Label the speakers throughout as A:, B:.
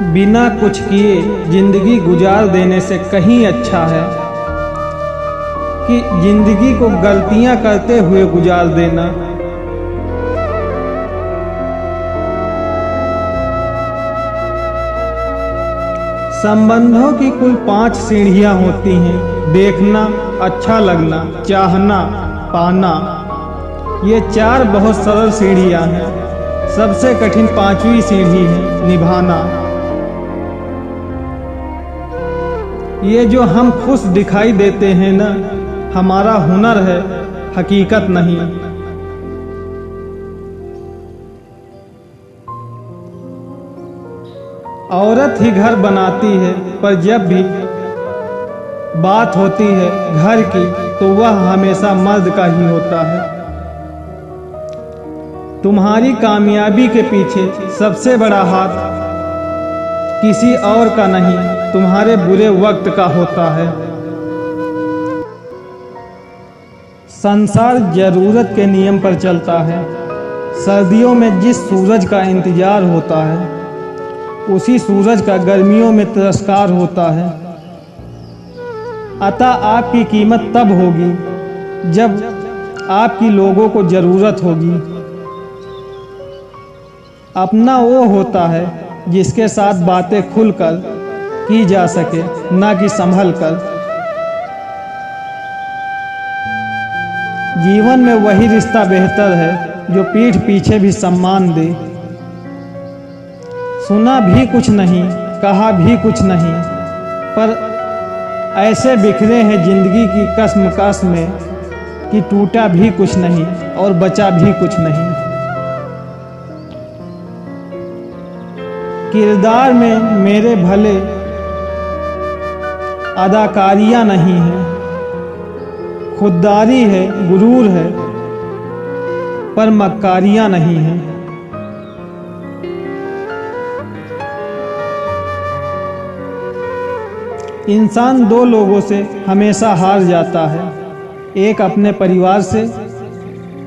A: बिना कुछ किए जिंदगी गुजार देने से कहीं अच्छा है कि जिंदगी को गलतियां करते हुए गुजार देना। संबंधों की कुल 5 सीढ़ियां होती हैं: देखना, अच्छा लगना, चाहना, पाना। ये 4 बहुत सरल सीढ़ियां हैं। सबसे कठिन 5वीं सीढ़ी है निभाना। ये जो हम खुश दिखाई देते हैं ना, हमारा हुनर है, हकीकत नहीं। औरत ही घर बनाती है, पर जब भी बात होती है घर की तो वह हमेशा मर्द का ही होता है। तुम्हारी कामयाबी के पीछे सबसे बड़ा हाथ किसी और का नहीं, तुम्हारे बुरे वक्त का होता है। संसार जरूरत के नियम पर चलता है। सर्दियों में जिस सूरज का इंतजार होता है, उसी सूरज का गर्मियों में तिरस्कार होता है। अतः आपकी कीमत तब होगी जब आपकी लोगों को जरूरत होगी। अपना वो होता है जिसके साथ बातें खुलकर की जा सके, ना कि संभल कर। जीवन में वही रिश्ता बेहतर है जो पीठ पीछे भी सम्मान दे। सुना भी कुछ नहीं, कहा भी कुछ नहीं, पर ऐसे बिखरे हैं जिंदगी की कश्मकश में कि टूटा भी कुछ नहीं और बचा भी कुछ नहीं। किरदार में मेरे भले अदाकारियां नहीं हैं, खुददारी है, गुरूर है, पर मक्कारियां नहीं हैं। इंसान 2 लोगों से हमेशा हार जाता है, एक अपने परिवार से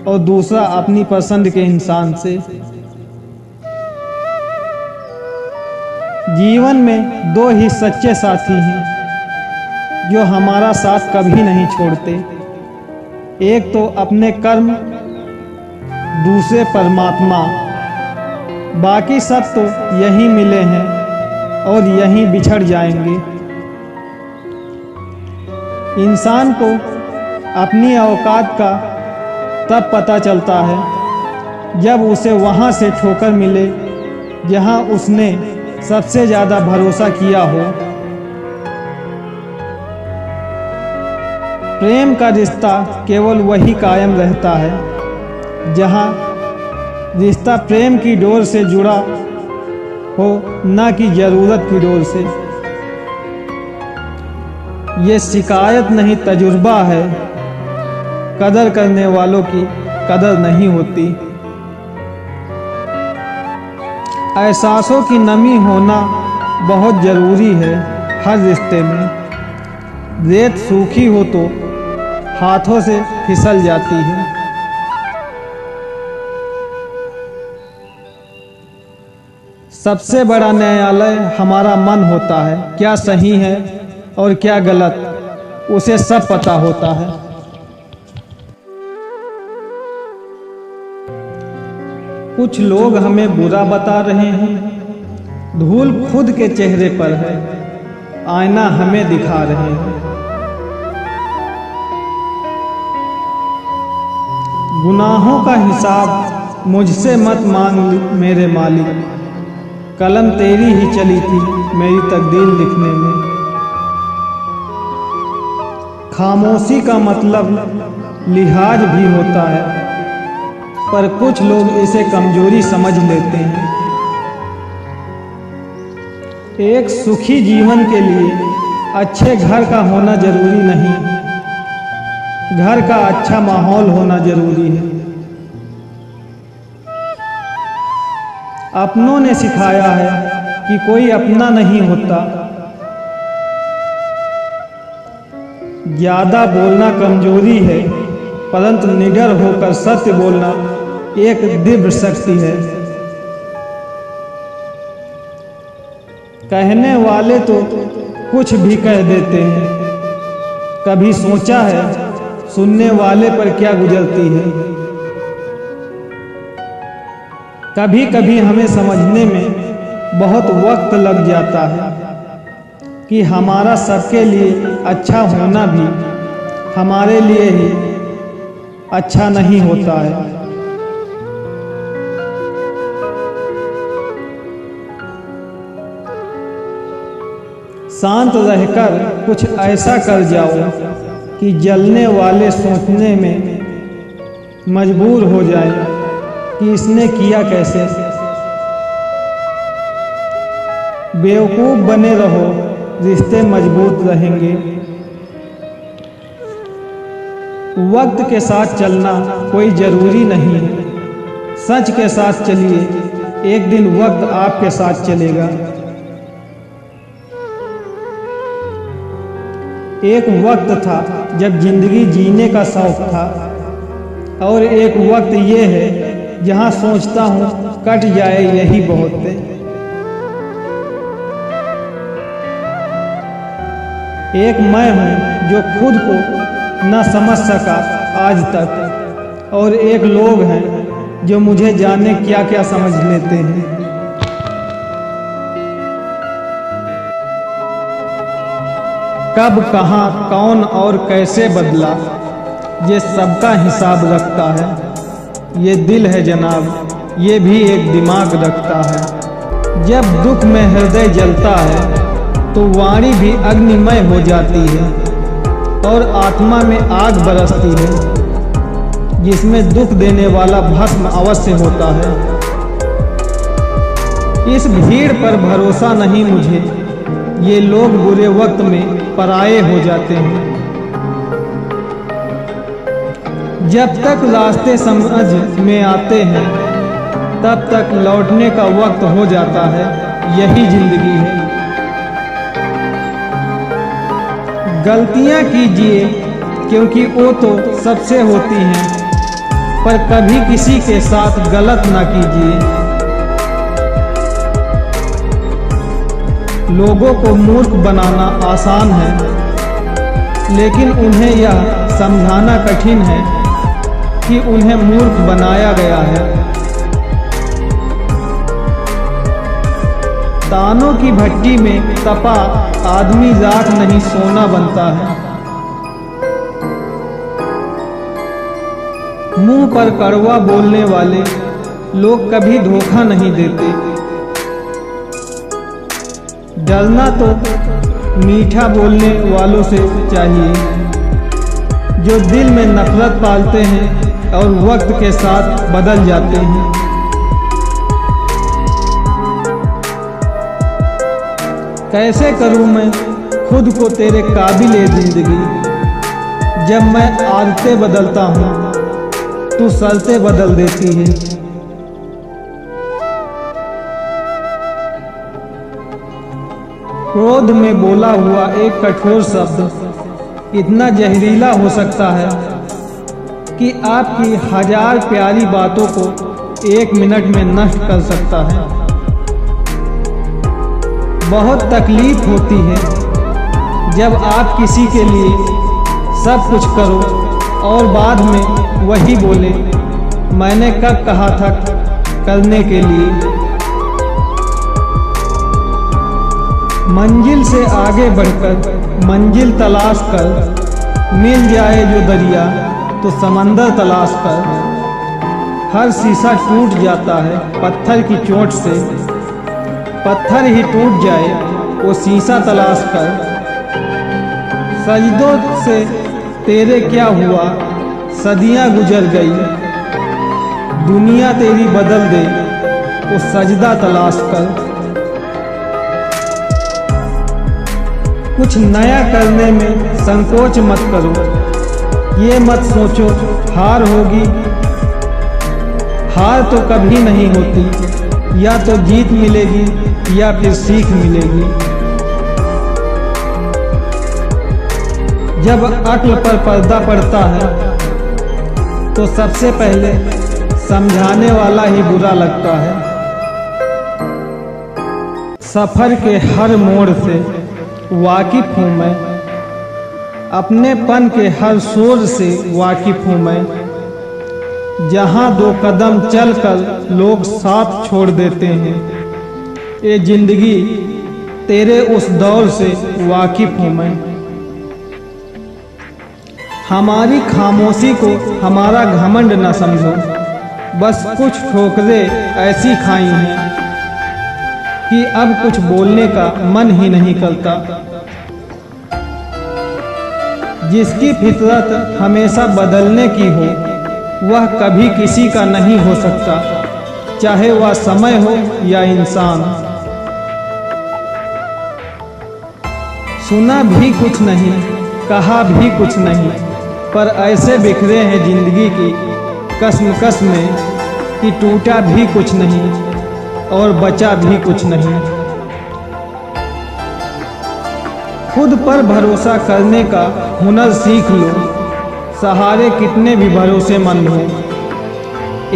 A: और दूसरा अपनी पसंद के इंसान से। जीवन में 2 ही सच्चे साथी हैं जो हमारा साथ कभी नहीं छोड़ते। एक तो अपने कर्म, दूसरे परमात्मा। बाकी सब तो यहीं मिले हैं और यहीं बिछड़ जाएंगे। इंसान को अपनी औकात का तब पता चलता है जब उसे वहां से ठोकर मिले जहां उसने सबसे ज्यादा भरोसा किया हो। प्रेम का रिश्ता केवल वही कायम रहता है जहां रिश्ता प्रेम की डोर से जुड़ा हो, ना कि जरूरत की डोर से। ये शिकायत नहीं, तजुर्बा है। कदर करने वालों की कदर नहीं होती। एहसासों की नमी होना बहुत जरूरी है हर रिश्ते में। रेत सूखी हो तो हाथों से फिसल जाती है। सबसे बड़ा न्यायालय हमारा मन होता है। क्या सही है और क्या गलत, उसे सब पता होता है। कुछ लोग हमें बुरा बता रहे हैं, धूल खुद के चेहरे पर है, आईना हमें दिखा रहे हैं। गुनाहों का हिसाब मुझसे मत मांग मेरे मालिक, कलम तेरी ही चली थी मेरी तकदीर लिखने में। खामोशी का मतलब लिहाज भी होता है, पर कुछ लोग इसे कमजोरी समझ लेते हैं। एक सुखी जीवन के लिए अच्छे घर का होना जरूरी नहीं, घर का अच्छा माहौल होना जरूरी है। अपनों ने सिखाया है कि कोई अपना नहीं होता। ज्यादा बोलना कमजोरी है, परंतु निडर होकर सत्य बोलना एक दिव्य शक्ति है। कहने वाले तो कुछ भी कह देते हैं, कभी सोचा है सुनने वाले पर क्या गुजरती है। कभी कभी हमें समझने में बहुत वक्त लग जाता है कि हमारा सबके लिए अच्छा होना भी हमारे लिए ही अच्छा नहीं होता है। शांत रहकर कुछ ऐसा कर जाओ कि जलने वाले सोचने में मजबूर हो जाए कि इसने किया कैसे। बेवकूफ बने रहो, रिश्ते मजबूत रहेंगे। वक्त के साथ चलना कोई जरूरी नहीं है, सच के साथ चलिए, एक दिन वक्त आपके साथ चलेगा। एक वक्त था जब जिंदगी जीने का शौक था, और एक वक्त ये है जहां सोचता हूं कट जाए यही बहुत है। एक मैं हूं जो खुद को न समझ सका आज तक, और एक लोग हैं जो मुझे जाने क्या क्या समझ लेते हैं। कब कहाँ कौन और कैसे बदला, ये सबका हिसाब रखता है। ये दिल है जनाब, ये भी एक दिमाग रखता है। जब दुख में हृदय जलता है तो वाणी भी अग्निमय हो जाती है, और आत्मा में आग बरसती है, जिसमें दुख देने वाला भस्म अवश्य होता है। इस भीड़ पर भरोसा नहीं मुझे, ये लोग बुरे वक्त में पराये हो जाते हैं। जब तक रास्ते समझ में आते हैं तब तक लौटने का वक्त हो जाता है। यही जिंदगी है। गलतियां कीजिए क्योंकि वो तो सबसे होती हैं, पर कभी किसी के साथ गलत ना कीजिए। लोगों को मूर्ख बनाना आसान है, लेकिन उन्हें यह समझाना कठिन है कि उन्हें मूर्ख बनाया गया है। तानों की भट्टी में तपा आदमी राख नहीं सोना बनता है। मुंह पर कड़वा बोलने वाले लोग कभी धोखा नहीं देते। डरना तो मीठा बोलने वालों से चाहिए, जो दिल में नफरत पालते हैं और वक्त के साथ बदल जाते हैं। कैसे करूं मैं खुद को तेरे काबिले जिंदगी, जब मैं आदतें बदलता हूं तू शर्तें बदल देती है। क्रोध में बोला हुआ एक कठोर शब्द इतना जहरीला हो सकता है कि आपकी हजार प्यारी बातों को 1 मिनट में नष्ट कर सकता है। बहुत तकलीफ होती है जब आप किसी के लिए सब कुछ करो और बाद में वही बोले, मैंने कब कहा था करने के लिए। मंजिल से आगे बढ़कर मंजिल तलाश कर, मिल जाए जो दरिया तो समंदर तलाश कर। हर शीशा टूट जाता है पत्थर की चोट से, पत्थर ही टूट जाए वो शीशा तलाश कर। सजदों से तेरे क्या हुआ, सदियां गुजर गई, दुनिया तेरी बदल दे वो सजदा तलाश कर। कुछ नया करने में संकोच मत करो, ये मत सोचो हार होगी। हार तो कभी नहीं होती, या तो जीत मिलेगी या फिर सीख मिलेगी। जब अक्ल पर पर्दा पड़ता है तो सबसे पहले समझाने वाला ही बुरा लगता है। सफ़र के हर मोड़ से वाकिफ़ हूँ मैं, अपनेपन के हर शोर से वाकिफ़ हूँ मैं। जहाँ 2 कदम चलकर लोग साथ छोड़ देते हैं, ये जिंदगी तेरे उस दौर से वाकिफ़ हूँ मैं। हमारी खामोशी को हमारा घमंड न समझो, बस कुछ ठोकरें ऐसी खाई हैं कि अब कुछ बोलने का मन ही नहीं करता। जिसकी फितरत हमेशा बदलने की हो, वह कभी किसी का नहीं हो सकता, चाहे वह समय हो या इंसान। सुना भी कुछ नहीं, कहा भी कुछ नहीं, पर ऐसे बिखरे हैं जिंदगी की कसम में कि टूटा भी कुछ नहीं और बचा भी कुछ नहीं। खुद पर भरोसा करने का हुनर सीख लो, सहारे कितने भी भरोसेमंद हो,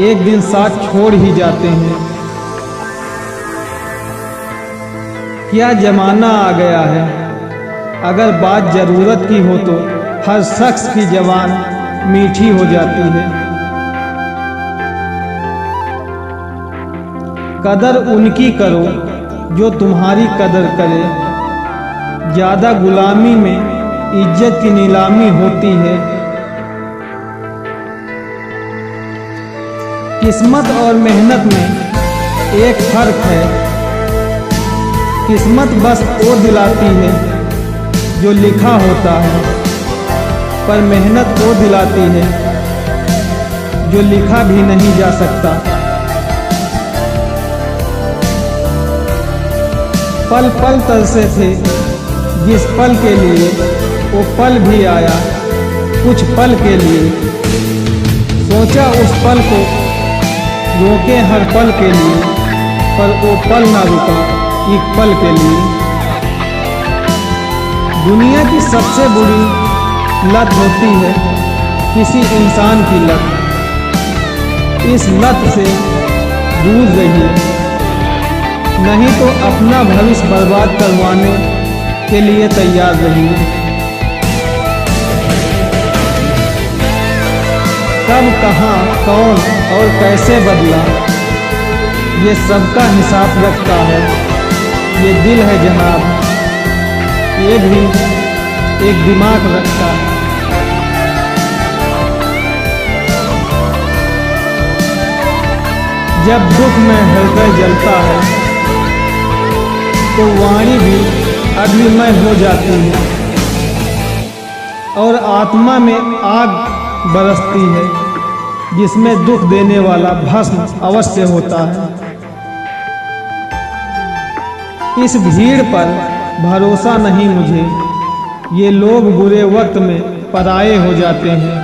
A: एक दिन साथ छोड़ ही जाते हैं। क्या जमाना आ गया है, अगर बात ज़रूरत की हो तो हर शख्स की ज़बान मीठी हो जाती है। कदर उनकी करो जो तुम्हारी कदर करे, ज़्यादा गुलामी में इज्जत की नीलामी होती है। किस्मत और मेहनत में एक फर्क है, किस्मत बस वो दिलाती है जो लिखा होता है, पर मेहनत वो दिलाती है जो लिखा भी नहीं जा सकता। पल पल तरसे थे जिस पल के लिए, वो पल भी आया कुछ पल के लिए। सोचा उस पल को रोके हर पल के लिए, पर वो पल ना रुका एक पल के लिए। दुनिया की सबसे बुरी लत होती है किसी इंसान की लत। इस लत से दूर रहिए, नहीं तो अपना भविष्य बर्बाद करवाने के लिए तैयार रहिए। कब, कहाँ, कौन और कैसे बदला, ये सबका हिसाब रखता है ये दिल है जनाब, ये भी एक दिमाग रखता है। जब दुख में हृदय जलता है तो वाणी भी अग्निमय हो जाती है और आत्मा में आग बरसती है, जिसमें दुख देने वाला भस्म अवश्य होता है। इस भीड़ पर भरोसा नहीं मुझे, ये लोग बुरे वक्त में पराये हो जाते हैं।